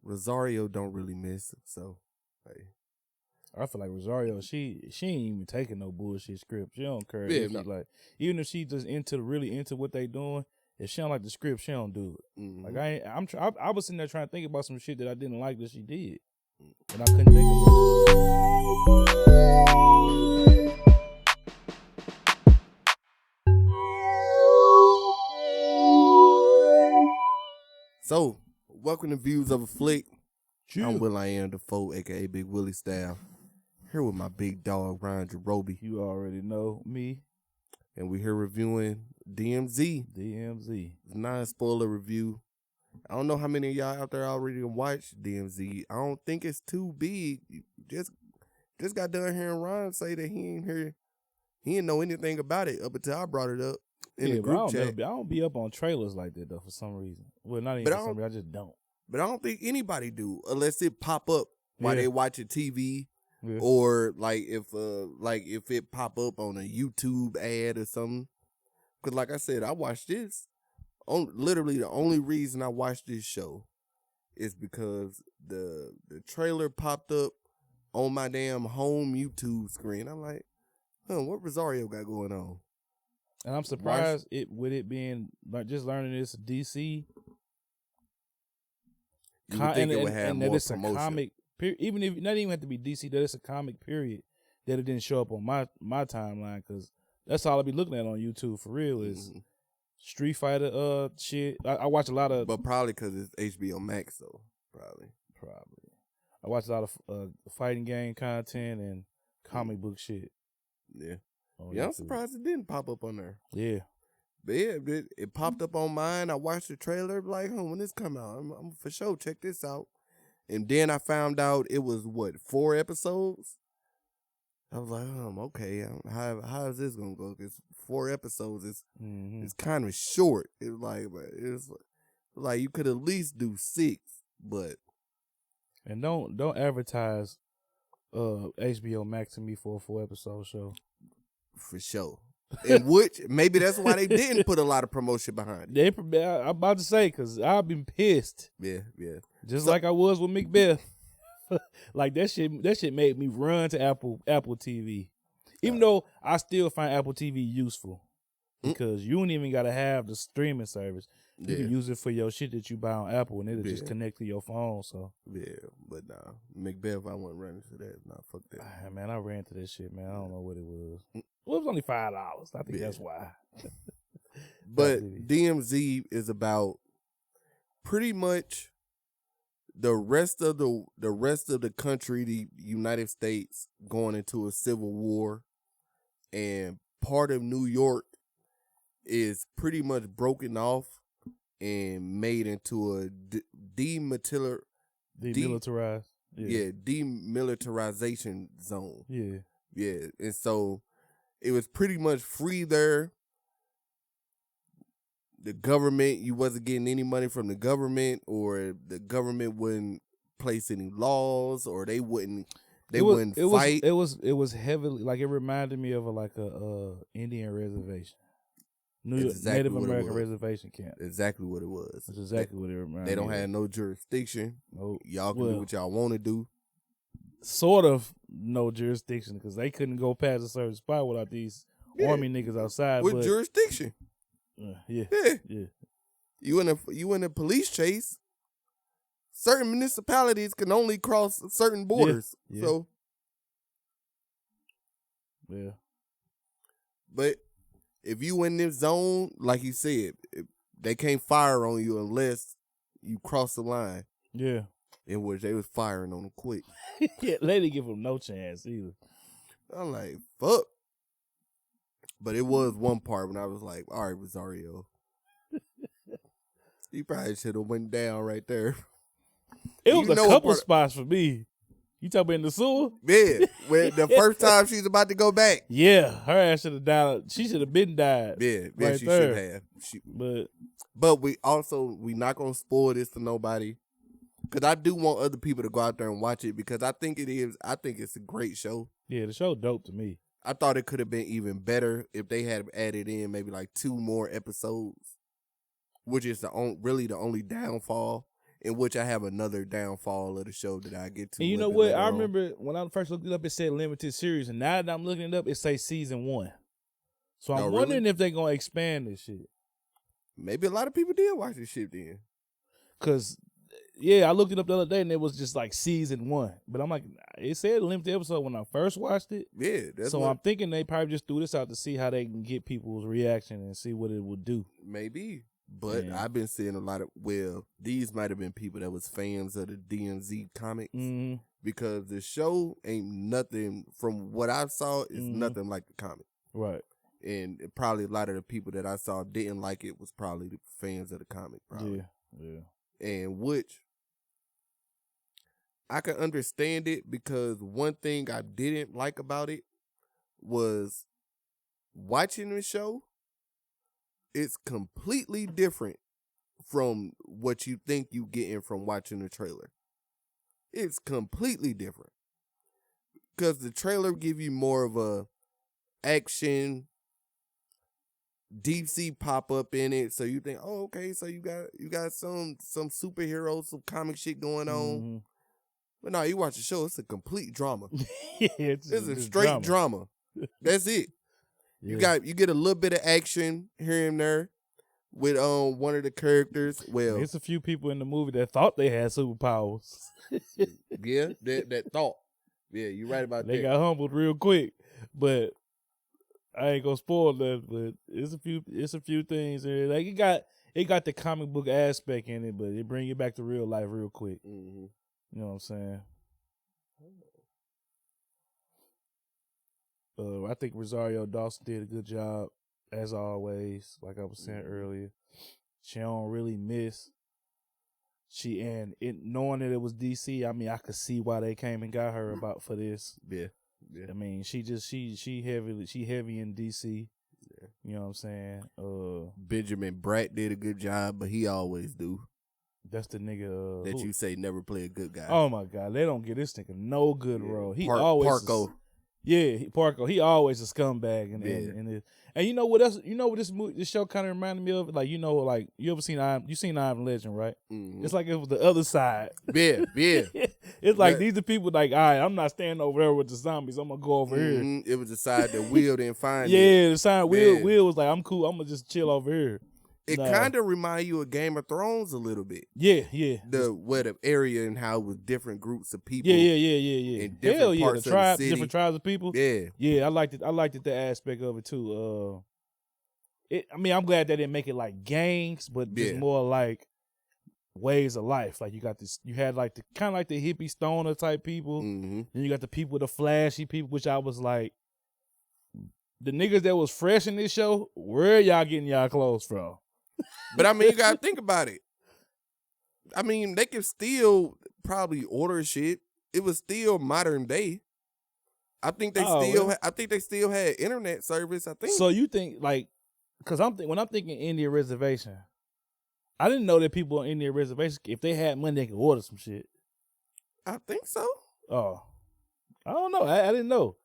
Rosario don't really miss, so hey. I feel like Rosario, she ain't even taking no bullshit script. She don't care. Yeah, If she, like, even if she just really into what they doing, if she don't like the script, she don't do it. Mm-hmm. Like I was sitting there trying to think about some shit that I didn't like that she did, and I couldn't think of it. So, welcome to Views of a Flick. Chill. I'm Will I Am Defoe, aka Big Willie Style. Here with my big dog Ryan Jarobi. You already know me. And we're here reviewing DMZ. DMZ. Non-spoiler review. I don't know how many of y'all out there already watched DMZ. I don't think it's too big. Just got done hearing Ryan say that he didn't know anything about it up until I brought it up in the group chat. I don't be up on trailers like that though for some reason. Well, not even for some reason. I just don't. But I don't think anybody do unless it pop up while they watching TV. Yeah. Or like if it pop up on a YouTube ad or something. Cause like I said, I watched this. Literally the only reason I watched this show is because the trailer popped up on my damn home YouTube screen. I'm like, what Rosario got going on? And I'm surprised with it being like just learning this DC. You would think it would have more it's promotion. A comic. Even if not even have to be DC, that it's a comic period that it didn't show up on my timeline because that's all I be looking at on YouTube for real is Street Fighter shit. I watch a lot of, but probably because it's HBO Max though. Probably. I watch a lot of fighting game content and comic book shit. Yeah, I'm surprised it didn't pop up on there. Yeah. But yeah, it popped up on mine. I watched the trailer, like, when this come out, I'm for sure check this out. And then I found out it was 4 episodes. I was like, okay, how is this gonna go? Because 4 episodes is kind of short. It's like you could at least do 6, but and don't advertise HBO Max to me for a 4-episode show. For sure. In which maybe that's why they didn't put a lot of promotion behind it. I'm about to say because I've been pissed. Yeah. Just like I was with Macbeth. Like that shit made me run to Apple TV. Even though I still find Apple TV useful. Because you don't even gotta have the streaming service. You can use it for your shit that you buy on Apple and it'll just connect to your phone. So yeah, but nah. Macbeth, I wasn't running to that. Nah, fuck that. Man, I ran to that shit, man. I don't know what it was. Well, it was only $5. I think that's why. But DMZ is about pretty much the rest of the country, the United States, going into a civil war, and part of New York is pretty much broken off and made into a demilitarized. Yeah, demilitarization zone. Yeah, and so it was pretty much free there. The government, you wasn't getting any money from the government, or the government wouldn't place any laws, or they wouldn't fight. It was heavily, like, it reminded me of a Indian reservation. Native American reservation camp. Exactly what it was. That's exactly what it reminded me. They don't have no jurisdiction. Nope. Y'all can do what y'all want to do. Sort of no jurisdiction because they couldn't go past a certain spot without these army niggas outside. With jurisdiction. Yeah. You in a police chase. Certain municipalities can only cross certain borders. Yeah. So. Yeah. But if you in this zone, like you said, they can't fire on you unless you cross the line. Yeah. In which they was firing on them quick. Yeah, they didn't give them no chance either. I'm like, fuck. But it was one part when I was like, all right, Rosario. You probably should have went down right there. It was a couple spots for me. You talking about in the sewer? Yeah. When the first time she's about to go back. Yeah. Her ass should have died. She should have been died. Yeah, right she there. should have. But we not going to spoil this for nobody. Because I do want other people to go out there and watch it because I think it's a great show. Yeah, the show dope to me. I thought it could have been even better if they had added in maybe like 2 more episodes, which is really the only downfall. in which I have another downfall of the show that I get to. And you know what? I remember when I first looked it up, it said limited series, and now that I'm looking it up, it says season 1. So I'm wondering if they're gonna expand this shit. Maybe a lot of people did watch this shit then. Cause I looked it up the other day and it was just like season 1. But I'm like, it said limited episode when I first watched it. Yeah. So I'm thinking they probably just threw this out to see how they can get people's reaction and see what it would do. Maybe. But I've been seeing a lot of, these might have been people that was fans of the DMZ comics. Mm-hmm. Because the show ain't nothing, from what I saw, is nothing like the comic. Right. And probably a lot of the people that I saw didn't like it was probably the fans of the comic. Probably. Yeah. And which I can understand it, because one thing I didn't like about it was watching the show. It's completely different from what you think you getting from watching the trailer. It's completely different, because the trailer give you more of a action, deep sea pop up in it, so you think, oh, okay, so you got some superheroes, some comic shit going on. Mm-hmm. But no, you watch the show, it's a complete drama. It's a straight drama. That's it. Yeah. You get a little bit of action here and there with one of the characters. Well, there's a few people in the movie that thought they had superpowers. Yeah, that thought. Yeah, you're right about that. They got humbled real quick, but I ain't gonna spoil that. But it's a few things there. Like it got the comic book aspect in it, but it bring you back to real life real quick. Mm-hmm. You know what I'm saying? I think Rosario Dawson did a good job, as always. Like I was saying earlier, she don't really miss. Knowing that it was DC, I mean, I could see why they came and got her for this. Yeah. I mean, she heavy in DC. Yeah. You know what I'm saying? Benjamin Bratt did a good job, but he always do. That's the nigga that you say never play a good guy. Oh my God, they don't get this nigga no good role. He Parko. Parko. He always a scumbag, and you know what else? You know what this show kind of reminded me of? Like, you know, like you ever seen I Am Legend, right? Mm-hmm. It's like it was the other side. Yeah. It's like these are people like, all right, I'm not standing over there with the zombies. I'm gonna go over here. It was the side that Will didn't find. Yeah, the side Will was like, I'm cool. I'm gonna just chill over here. It kind of remind you of Game of Thrones a little bit. Yeah. The area and how it was different groups of people. Yeah. In different parts of the city. Different tribes of people. Yeah. I liked it. The aspect of it too. I'm glad they didn't make it like gangs, but just more like ways of life. Like you had like the kind of like the hippie stoner type people. Mm-hmm. Then you got the people, the flashy people, which I was like, the niggas that was fresh in this show, where y'all getting y'all clothes from? But I mean, you gotta think about it. I mean, they could still probably order shit. It was still modern day. I think they still had internet service. I think. So you think like, because when I'm thinking Indian reservation, I didn't know that people on Indian reservation, if they had money, they could order some shit. I think so. Oh, I don't know. I didn't know.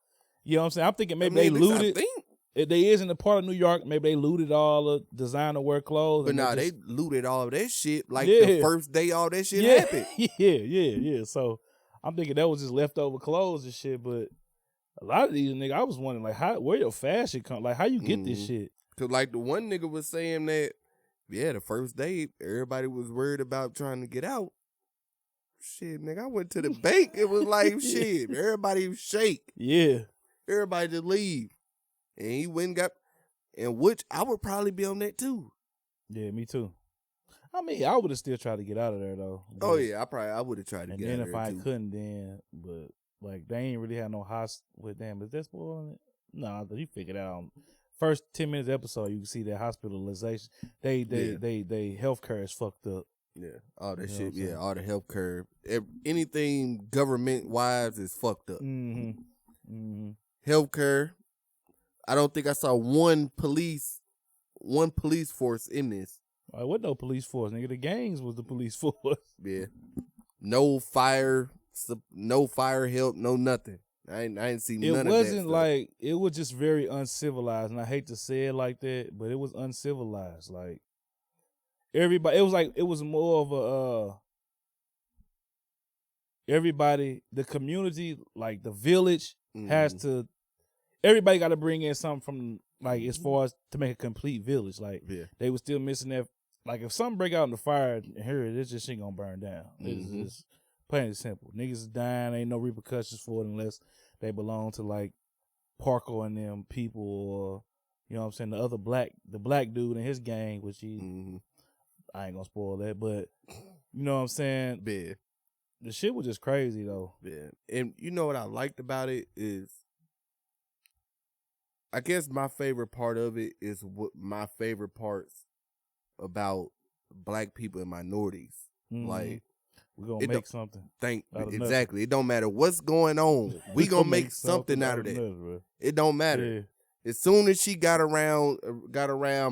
You know what I'm saying? I'm thinking maybe they looted. If they is in the part of New York, maybe they looted all the designer wear clothes. But they looted all of that shit like the first day all that shit happened. Yeah. So I'm thinking that was just leftover clothes and shit. But a lot of these niggas, I was wondering like, where your fashion come? Like, how you get this shit? Cause like the one nigga was saying that, the first day everybody was worried about trying to get out. Shit, nigga, I went to the bank. It was like shit. Everybody shake. Yeah. Everybody just leave. And he went and got, and which I would probably be on that too. Yeah, me too. I mean, I would have still tried to get out of there though. Oh yeah, I would have tried to get out of there. And then if I couldn't, then like they ain't really had no house with them. Is that spoiling it? No, you figured out. First 10 minutes of the episode, you can see that hospitalization. They healthcare is fucked up. Yeah, all that shit. Yeah, all the healthcare, anything government wise is fucked up. Healthcare. I don't think I saw one police force in this. Like, what no police force, nigga? The gangs was the police force. Yeah. No fire help, no nothing. I ain't seen none of that. It wasn't like, it was just very uncivilized, and I hate to say it like that, but it was uncivilized. Like, everybody, it was more of everybody, the community, like the village, has Mhm. to. Everybody got to bring in something from like as far as to make a complete village. Like they were still missing that. Like if something break out in the fire here, this just shit gonna burn down. It's just plain and simple. Niggas is dying. Ain't no repercussions for it unless they belong to like Parker and them people, or you know what I'm saying, the black dude and his gang, which I ain't gonna spoil that, but you know what I'm saying. Yeah. The shit was just crazy though. Yeah, and you know what I liked about it is, I guess my favorite part of it is what my favorite parts about black people and minorities. Like, we're gonna make something. Exactly. It don't matter what's going on. We gonna make something out of that. It don't matter. Yeah. As soon as she got around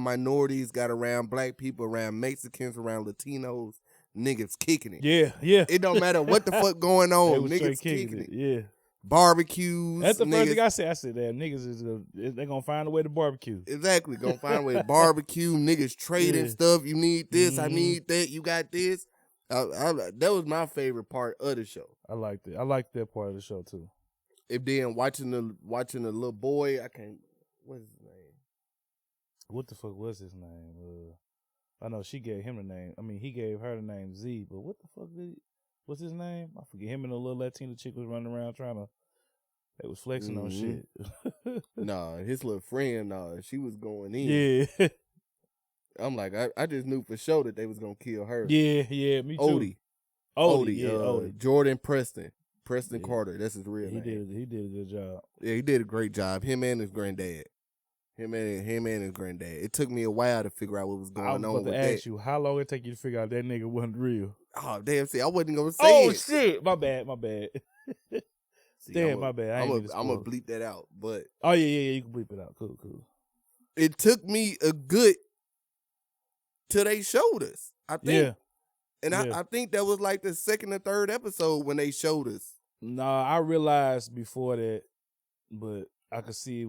minorities, got around black people, around Mexicans, around Latinos, niggas kicking it. Yeah. It don't matter what the fuck going on. Niggas kicking it. Yeah. Barbecues. That's the first thing I said. I said, damn, niggas they gonna find a way to barbecue. Exactly. Gonna find a way to barbecue. Niggas trading stuff. You need this. I need that. You got this. That was my favorite part of the show. I liked it. I liked that part of the show too. If then watching the little boy, I can't. What's his name? What the fuck was his name? I know she gave him the name. I mean, he gave her the name Z, but what the fuck what's his name? I forget. Him and the little Latina chick was running around they was flexing on shit. Nah, his little friend, she was going in. Yeah. I'm like, I just knew for sure that they was gonna kill her. Yeah, me too. Odie. Jordan Preston Carter. That's his real name. He did a good job. Yeah, he did a great job. Him and his granddad. Him and his granddad. It took me a while to figure out what was going on. I was about to ask you, how long it take you to figure out that nigga wasn't real? Oh, damn, see, I wasn't gonna say it. Oh, shit. My bad. See, damn, my bad. I'm gonna bleep that out, but... Oh, yeah, you can bleep it out. Cool. It took me a good... till they showed us, I think. Yeah. And I think that was like the second or third episode when they showed us. Nah, I realized before that, but I could see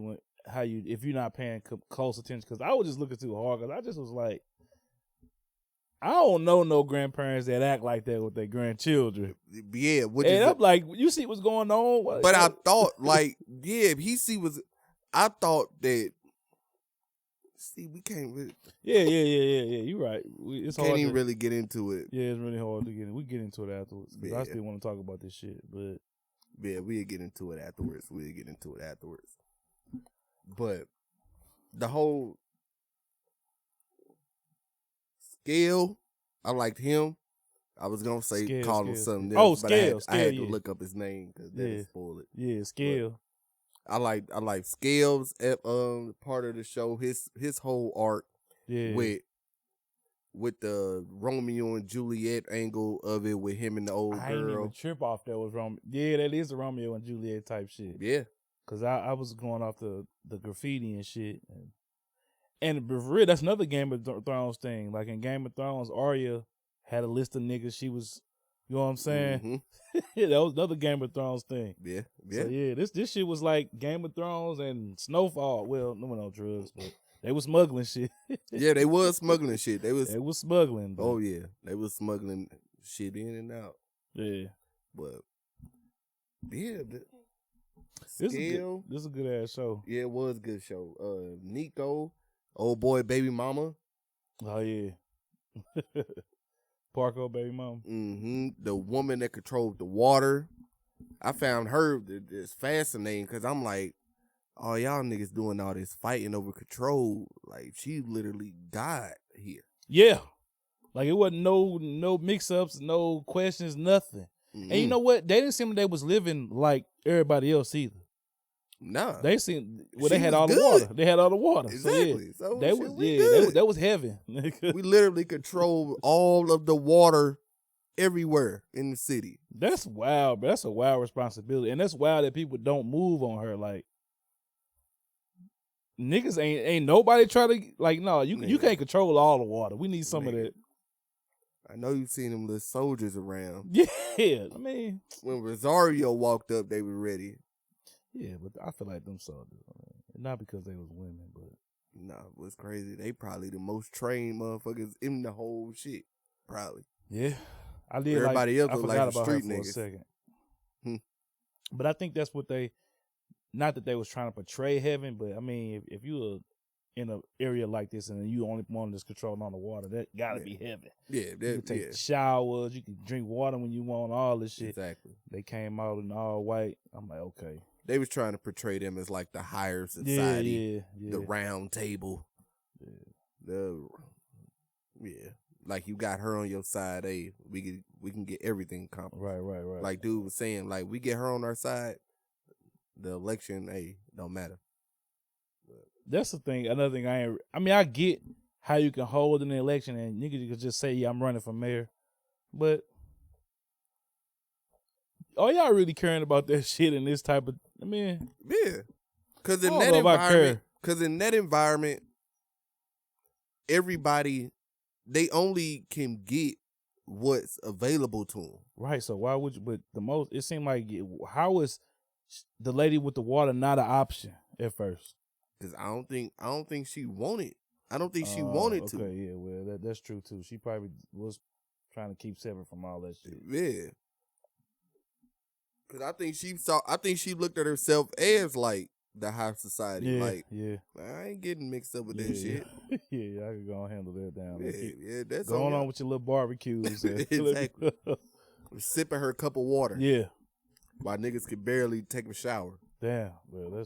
if you're not paying close attention, because I was just looking too hard, because I just was like, I don't know no grandparents that act like that with their grandchildren. Yeah. And I'm like, you see what's going on? But I thought, like, I thought that, see, we can't really... Yeah, you're right. It's can't even really get into it. Yeah, it's really hard to get in. We get into it afterwards, because I still want to talk about this shit, but... Yeah, we'll get into it afterwards. But the whole Scale, I liked him. I was gonna say call him something else, but I had to look up his name because that would spoil it. Yeah, Scale. But I like Scale's part of the show. His whole arc with the Romeo and Juliet angle of it with him and the old girl. I ain't even trip off that was Romeo. Yeah, that is the Romeo and Juliet type shit. Yeah. Because I was going off the graffiti and shit. And for real, that's another Game of Thrones thing. Like in Game of Thrones, Arya had a list of niggas she was, you know what I'm saying? That was another Game of Thrones thing. Yeah. So yeah, this shit was like Game of Thrones and Snowfall. Well, no drugs, but they was smuggling shit. Yeah, they was smuggling shit. They was smuggling. Oh yeah, they was smuggling shit in and out. Yeah, but yeah, this is a good ass show. Yeah, it was a good show. Nico, old boy, baby mama. Oh yeah, Parko, baby mama. The woman that controlled the water. I found her just fascinating because I'm like, oh, y'all niggas doing all this fighting over control. Like, she literally died here. Yeah. Like, it wasn't no mix-ups, no questions, nothing. And you know what? They didn't seem like they was living like everybody else either. Nah. They seemed, they had all the water. They had all the water. Exactly. So, that was heaven. We literally controlled all of the water everywhere in the city. That's wild, but that's a wild responsibility. And that's wild that people don't move on her. Like, niggas ain't nobody try to, like, no, you can't control all the water. We need some of that. I know you've seen them little soldiers around. Yeah, I mean, when Rosario walked up, they were ready. Yeah, but I feel like them soldiers, not because they was women, but nah, what's crazy? They probably the most trained motherfuckers in the whole shit. Probably. Yeah, I did. Everybody else I was forgot like about street her for niggas. a second. But I think that's what not that they was trying to portray heaven, but I mean, if you were in an area like this and you only one that's controlling on the water, that gotta be heaven. Yeah, you can take showers, you can drink water when you want, all this shit. Exactly. They came out in all white. I'm like, okay. They was trying to portray them as like the higher society, the round table. Like you got her on your side. Hey, we can get everything accomplished. Right. Like dude was saying, like we get her on our side, the election, don't matter. That's the thing. Another thing I get how you can hold an election and niggas can just say, yeah, I'm running for mayor. But are y'all really caring about that shit in this type of, yeah. Cause in that environment, everybody, they only can get what's available to them. Right. So why would you, but it seemed like, how is the lady with the water not an option at first? Cause I don't think she wanted. I don't think she wanted to. Okay, yeah, well, that's true too. She probably was trying to keep separate from all that shit. Yeah. Cause I think she looked at herself as like the high society. I ain't getting mixed up with that shit. Yeah, I can go and handle that down. That's going on with your little barbecues. Exactly. Sipping her cup of water. Yeah. While niggas could barely take a shower. Damn. Well,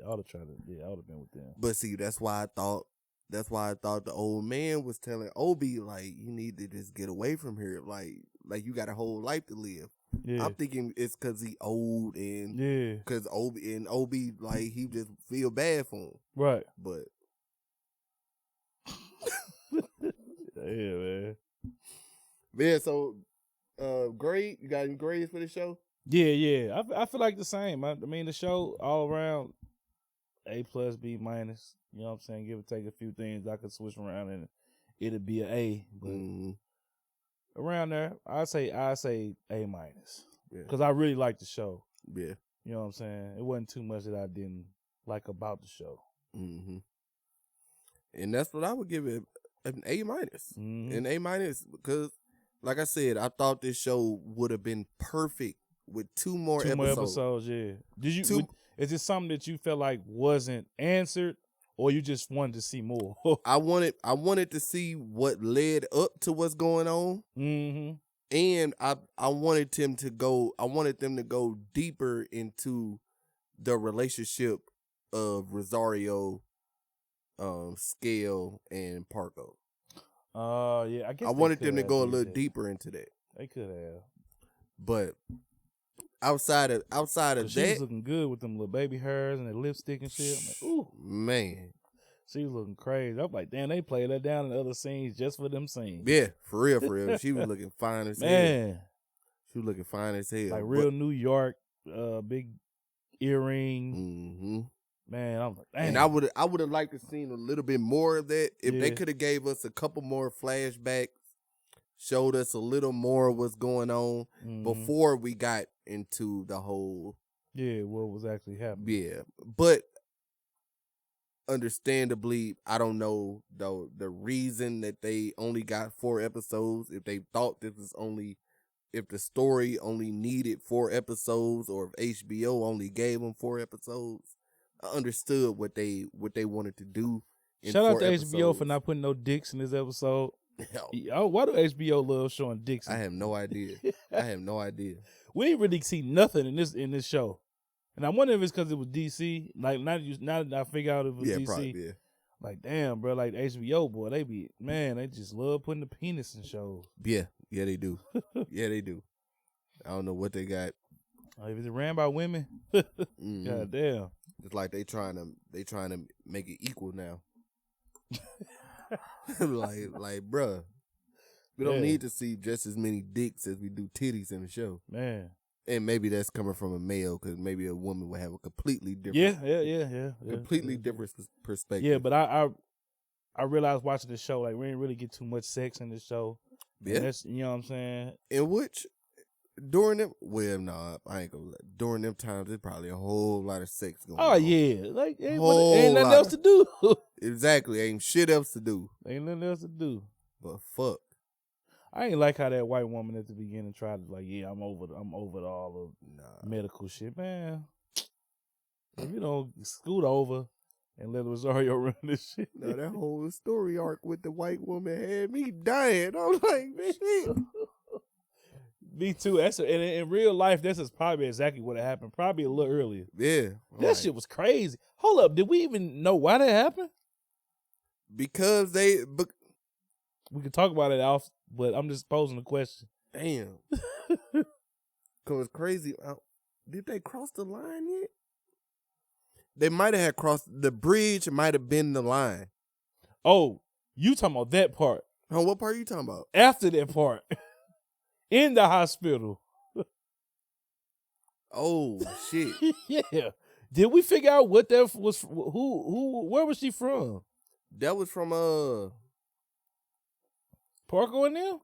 I would have been with them. But see, that's why I thought the old man was telling Obi, like, you need to just get away from here. Like you got a whole life to live. Yeah. I'm thinking it's because he old and because Obi, like, he just feel bad for him. Right. But yeah, man. Yeah, so grade, you got any grades for the show? Yeah. I feel like the same. I mean, the show all around A+, B-. You know what I'm saying? Give or take a few things I could switch around and it'll be an A. But around there, I say A-. Because I really like the show. Yeah. You know what I'm saying? It wasn't too much that I didn't like about the show. Mm-hmm. And that's what I would give it, an A-. An A- because, like I said, I thought this show would have been perfect with two more episodes. Yeah. Is it something that you felt like wasn't answered, or you just wanted to see more? I wanted to see what led up to what's going on, and I wanted them to go deeper into the relationship of Rosario, Scale, and Parco. Yeah, I guess I wanted them to go a little deeper into that. They could have, but outside of that, she was looking good with them little baby hairs and the lipstick and shit. I'm like, ooh, man, she was looking crazy. I'm like, damn, they played her down in other scenes just for them scenes. Yeah, for real. She was looking fine as hell. She was looking fine as hell. Like real New York, big earring. Man, I'm like, damn. And I would have liked to seen a little bit more of that. If they could have gave us a couple more flashbacks, showed us a little more of what's going on before we got into the whole what was actually happening. Yeah. But understandably, I don't know though the reason that they only got 4 episodes, if they thought if the story only needed 4 episodes, or if HBO only gave them 4 episodes. I understood what they wanted to do. Shout out to HBO for not putting no dicks in this episode. Why do HBO love showing dicks? I have no idea. We didn't really see nothing in this show, and I wonder if it's because it was DC. Like now that I figure out it was DC. Probably, yeah. Like damn, bro. Like HBO boy, they just love putting the penis in shows. Yeah, they do. They do. I don't know what they got. If it's ran by women, God damn. It's like they trying to make it equal now. like, bruh, we don't need to see just as many dicks as we do titties in the show, man. And maybe that's coming from a male, because maybe a woman would have a completely different, completely different perspective. Yeah, but I realized watching the show, like we didn't really get too much sex in the show. Yeah, that's, you know what I'm saying. In which during them, I ain't gonna lie. During them times, there's probably a whole lot of sex going on. Oh yeah, like ain't nothing else to do. Exactly, ain't shit else to do. Ain't nothing else to do. But fuck. I ain't like how that white woman at the beginning tried to I'm over all the medical shit, man. If you don't scoot over and let Rosario run this shit. No, that whole story arc with the white woman had me dying. I was like, man. Me too. And in real life, this is probably exactly what happened. Probably a little earlier. Yeah. That shit was crazy. Hold up. Did we even know why that happened? Because we could talk about it off, but I'm just posing the question. Damn. Because it's crazy. Did they cross the line yet? They might have crossed. The bridge might have been the line. Oh, you talking about that part. Oh, what part are you talking about? After that part. In the hospital. Oh, shit. Yeah. Did we figure out what that was? Where was she from? That was from, Parko and them?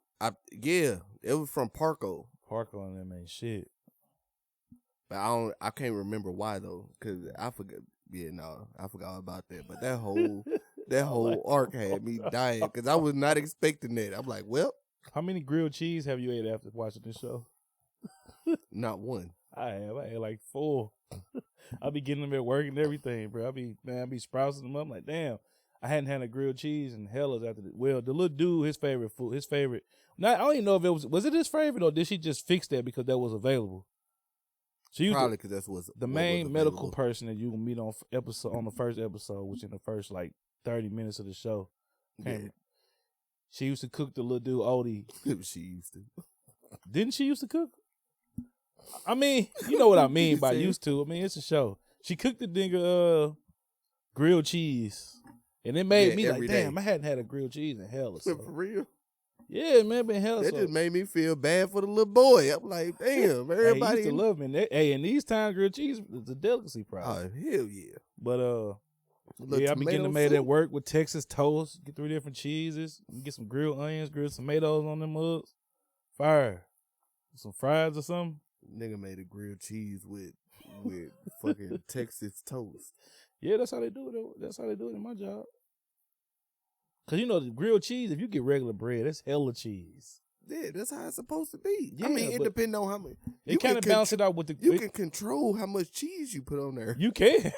Yeah, it was from Parko. Parko and them ain't shit. But I can't remember why though, because I forgot. Yeah, no, I forgot about that. But that whole arc had me dying because I was not expecting that. I'm like, well, how many grilled cheese have you ate after watching this show? Not one. I ate like 4. I be getting them at work and everything, bro. I be sprouting them up. I'm like, damn, I hadn't had a grilled cheese in hellas after the little dude, his favorite. Now I don't even know if it was it his favorite or did she just fix that because that was available? Probably because that's what's the main medical person that you can meet on the first episode, which in the first 30 minutes of the show. Yeah. She used to cook the little dude Odie. She used to. Didn't she used to cook? I mean, you know what I mean by used to. I mean, it's a show. She cooked the nigga grilled cheese. And it made me like, damn, I hadn't had a grilled cheese in hell or something. For real? Yeah, man, been hell. That just made me feel bad for the little boy. I'm like, damn, everybody used to love me. In these times, grilled cheese is a delicacy, probably. Oh, hell yeah. But I be getting them made at work with Texas toast. Get 3 different cheeses. Get some grilled onions, grilled tomatoes on them mugs. Fire. Some fries or something. Nigga made a grilled cheese with fucking Texas toast. Yeah, that's how they do it. That's how they do it in my job. Cause the grilled cheese, if you get regular bread, that's hella cheese. Yeah, that's how it's supposed to be. Yeah, I mean, it depends on how much. You kind of balance it out with the. You can control how much cheese you put on there. You can,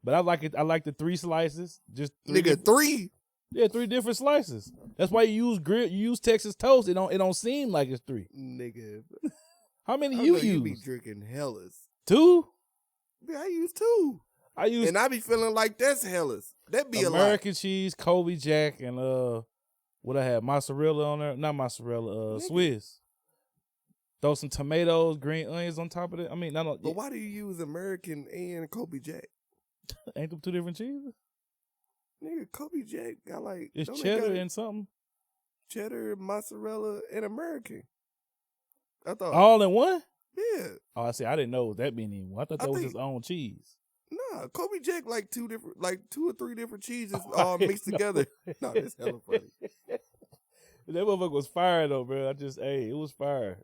but I like it. I like the 3 slices. Just 3 nigga 3. Yeah, 3 different slices. That's why you use Texas toast. It don't seem like it's 3. Nigga, how many you use? You be drinking hellas. 2? Yeah, I use 2. And I be feeling like that's hellas. That be American cheese, Colby Jack, and what I had, mozzarella on there. Not mozzarella, Swiss. Throw some tomatoes, green onions on top of it. I mean, but why do you use American and Colby Jack? Ain't them 2 different cheeses? Nigga, Colby Jack got it's cheddar and something. Cheddar, mozzarella, and American. I thought all in one. Yeah. Oh, I see. I didn't know it was that many. I thought that was his own cheese. Nah, Colby Jack 2 or 3 different cheeses all mixed together. No, that's hella funny. That motherfucker was fire though, bro. It was fire.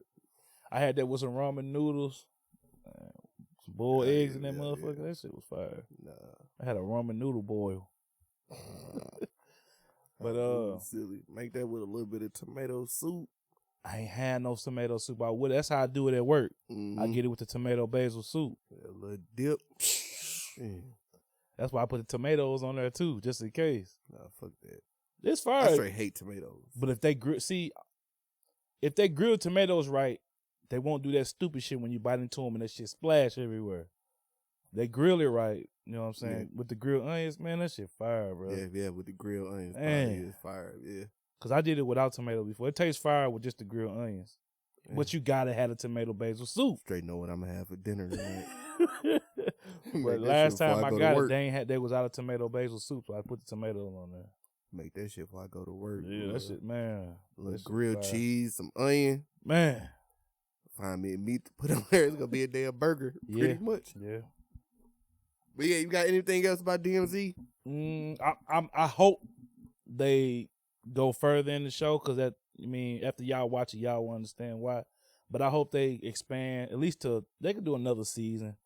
I had that with some ramen noodles, some boiled eggs in that motherfucker. Yeah. That shit was fire. Nah. I had a ramen noodle boil. But silly. Make that with a little bit of tomato soup. I ain't had no tomato soup. I would. That's how I do it at work. Mm-hmm. I get it with the tomato basil soup. A little dip. That's why I put the tomatoes on there too, just in case. Nah, fuck that. It's fire. I straight hate tomatoes. But if they grill tomatoes right, they won't do that stupid shit when you bite into them and that shit splash everywhere. They grill it right. You know what I'm saying? Yeah. With the grilled onions, man, that shit fire, bro. Yeah, with the grilled onions. It's fire, yeah. Because I did it without tomato before. It tastes fire with just the grilled onions. Yeah. But you gotta have the tomato basil soup. Straight know what I'm gonna have for dinner tonight. But last time I got it, they was out of tomato basil soup, so I put the tomatoes on there. Make that shit before I go to work. Yeah, that shit, man. A little grilled cheese, some onion. Man. Find me a meat to put on there. It's gonna be a damn burger, pretty much. Yeah. But yeah, you got anything else about DMZ? I hope they go further in the show because after y'all watch it, y'all will understand why. But I hope they expand at least they could do another season.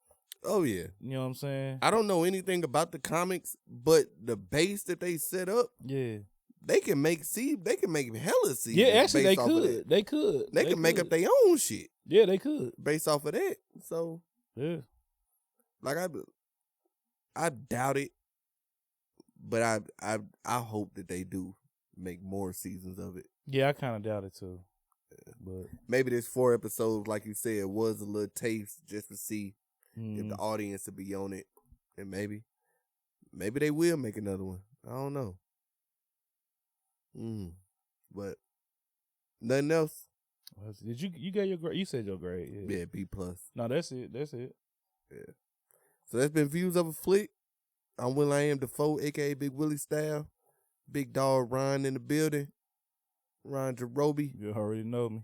Oh yeah, you know what I'm saying. I don't know anything about the comics, but the base that they set up, yeah, they can make hella seasons. Yeah, actually they based off of could. that. They could. They can make up their own shit. Yeah, they could. Based off of that. So yeah. Like I doubt it. But I hope that they do make more seasons of it. Yeah, I kinda doubt it too. But maybe this 4 episodes, like you said, was a little taste just to see if the audience would be on it. And maybe they will make another one. I don't know. But nothing else. Did you get your grade? You said your grade. Yeah, B+. No, that's it. Yeah. So that's been Views of a Flick. I'm Will.I.am Defoe, aka Big Willie Style. Big dog Ron in the building. Ron Jarobi. You already know me.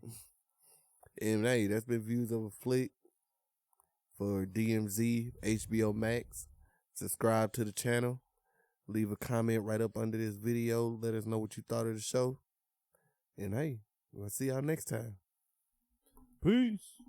And hey, that's been Views of a Flick for DMZ, HBO Max. Subscribe to the channel. Leave a comment right up under this video. Let us know what you thought of the show. And hey, we'll see y'all next time. Peace.